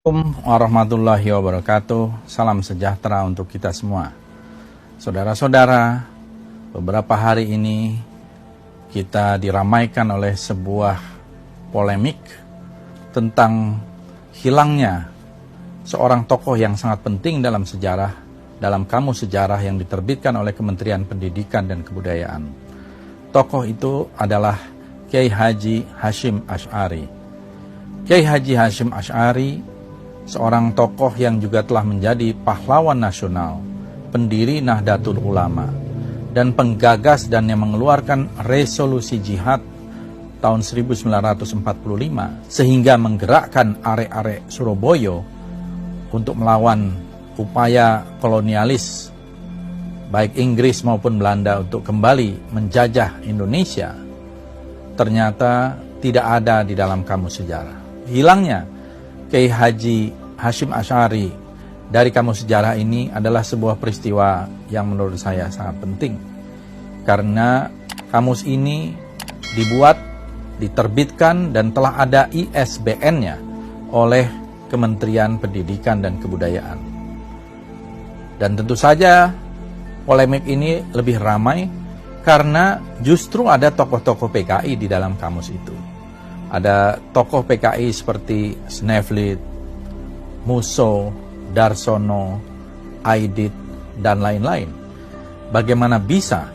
Assalamualaikum warahmatullahi wabarakatuh. Salam sejahtera untuk kita semua. Saudara-saudara, beberapa hari ini kita diramaikan oleh sebuah polemik tentang hilangnya seorang tokoh yang sangat penting dalam sejarah, dalam kamus sejarah yang diterbitkan oleh Kementerian Pendidikan dan Kebudayaan. Tokoh itu adalah Kiai Haji Hashim Asy'ari. Kiai Haji Hashim Asy'ari seorang tokoh yang juga telah menjadi pahlawan nasional, pendiri Nahdlatul Ulama, dan penggagas dan yang mengeluarkan resolusi jihad tahun 1945 sehingga menggerakkan arek-arek Surabaya untuk melawan upaya kolonialis baik Inggris maupun Belanda untuk kembali menjajah Indonesia, ternyata tidak ada di dalam kamus sejarah. Hilangnya Kiai Haji Hashim Asy'ari dari kamus sejarah ini adalah sebuah peristiwa yang menurut saya sangat penting. Karena kamus ini dibuat, diterbitkan, dan telah ada ISBN-nya oleh Kementerian Pendidikan dan Kebudayaan. Dan tentu saja polemik ini lebih ramai karena justru ada tokoh-tokoh PKI di dalam kamus itu. Ada tokoh PKI seperti Sneflit, Musso, Darsono, Aidit, dan lain-lain. Bagaimana bisa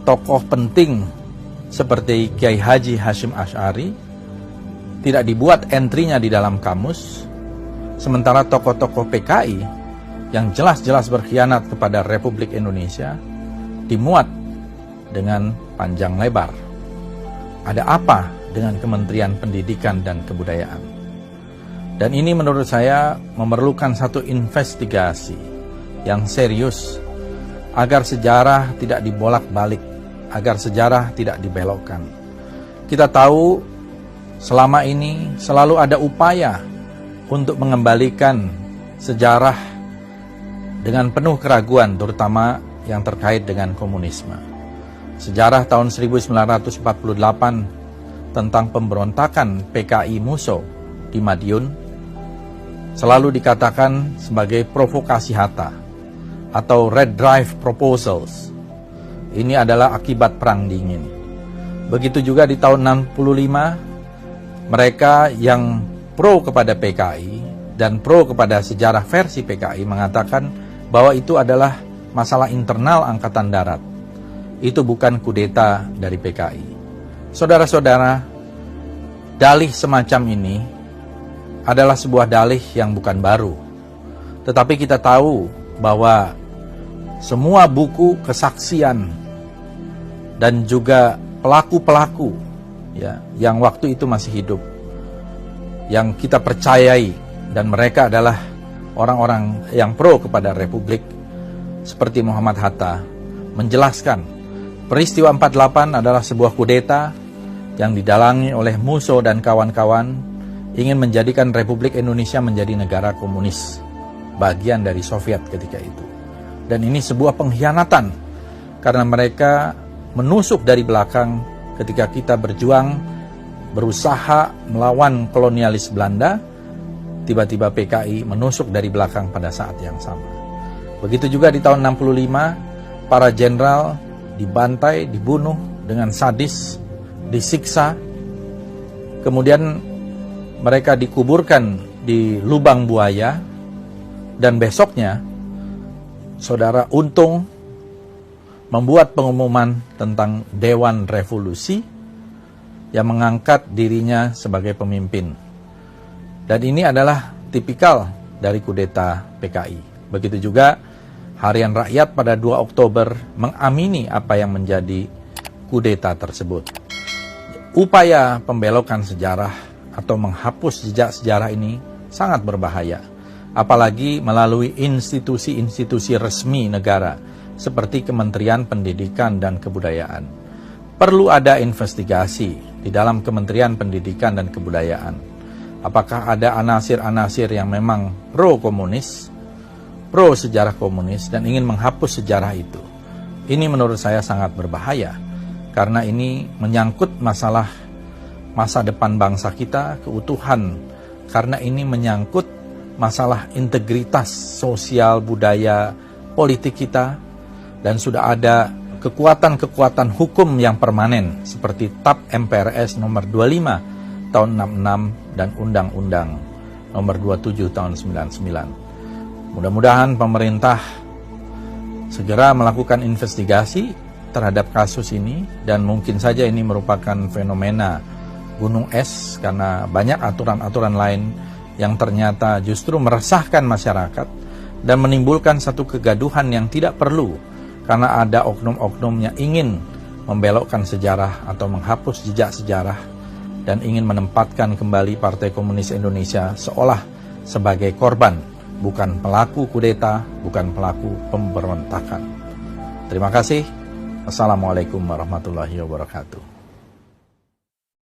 tokoh penting seperti Kiai Haji Hashim Asy'ari tidak dibuat entry-nya di dalam kamus, sementara tokoh-tokoh PKI yang jelas-jelas berkhianat kepada Republik Indonesia dimuat dengan panjang lebar. Ada apa dengan Kementerian Pendidikan dan Kebudayaan? Dan ini menurut saya memerlukan satu investigasi yang serius agar sejarah tidak dibolak-balik, agar sejarah tidak dibelokkan. Kita tahu selama ini selalu ada upaya untuk mengembalikan sejarah dengan penuh keraguan, terutama yang terkait dengan komunisme. Sejarah tahun 1948 tentang pemberontakan PKI Musso di Madiun selalu dikatakan sebagai provokasi Hatta atau Red Drive Proposals. Ini adalah akibat Perang Dingin. Begitu juga di tahun 65, mereka yang pro kepada PKI dan pro kepada sejarah versi PKI mengatakan bahwa itu adalah masalah internal Angkatan Darat. Itu bukan kudeta dari PKI. Saudara-saudara, dalih semacam ini adalah sebuah dalih yang bukan baru. Tetapi kita tahu bahwa semua buku kesaksian dan juga pelaku-pelaku ya, yang waktu itu masih hidup, yang kita percayai dan mereka adalah orang-orang yang pro kepada Republik seperti Muhammad Hatta, menjelaskan peristiwa 48 adalah sebuah kudeta yang didalangi oleh Musso dan kawan-kawan ingin menjadikan Republik Indonesia menjadi negara komunis, bagian dari Soviet ketika itu. Dan ini sebuah pengkhianatan karena mereka menusuk dari belakang ketika kita berjuang, berusaha melawan kolonialis Belanda, tiba-tiba PKI menusuk dari belakang pada saat yang sama. Begitu juga di tahun 65, para jenderal dibantai, dibunuh dengan sadis, disiksa, kemudian mereka dikuburkan di lubang buaya, dan besoknya saudara Untung membuat pengumuman tentang Dewan Revolusi yang mengangkat dirinya sebagai pemimpin. Dan ini adalah tipikal dari kudeta PKI. Begitu juga Harian Rakyat pada 2 Oktober mengamini apa yang menjadi kudeta tersebut. Upaya pembelokan sejarah atau menghapus jejak sejarah ini sangat berbahaya, apalagi melalui institusi-institusi resmi negara seperti Kementerian Pendidikan dan Kebudayaan. Perlu ada investigasi di dalam Kementerian Pendidikan dan Kebudayaan. Apakah ada anasir-anasir yang memang pro-komunis, pro sejarah komunis, dan ingin menghapus sejarah itu? Ini menurut saya sangat berbahaya, karena ini menyangkut masalah masa depan bangsa kita, keutuhan karena ini menyangkut masalah integritas sosial, budaya, politik kita, dan sudah ada kekuatan-kekuatan hukum yang permanen seperti TAP MPRS nomor 25 tahun 66 dan Undang-Undang nomor 27 tahun 99. Mudah-mudahan pemerintah segera melakukan investigasi terhadap kasus ini, dan mungkin saja ini merupakan fenomena gunung es karena banyak aturan-aturan lain yang ternyata justru meresahkan masyarakat dan menimbulkan satu kegaduhan yang tidak perlu karena ada oknum-oknum yang ingin membelokkan sejarah atau menghapus jejak sejarah dan ingin menempatkan kembali Partai Komunis Indonesia seolah sebagai korban, bukan pelaku kudeta, bukan pelaku pemberontakan. Terima kasih. Assalamualaikum warahmatullahi wabarakatuh.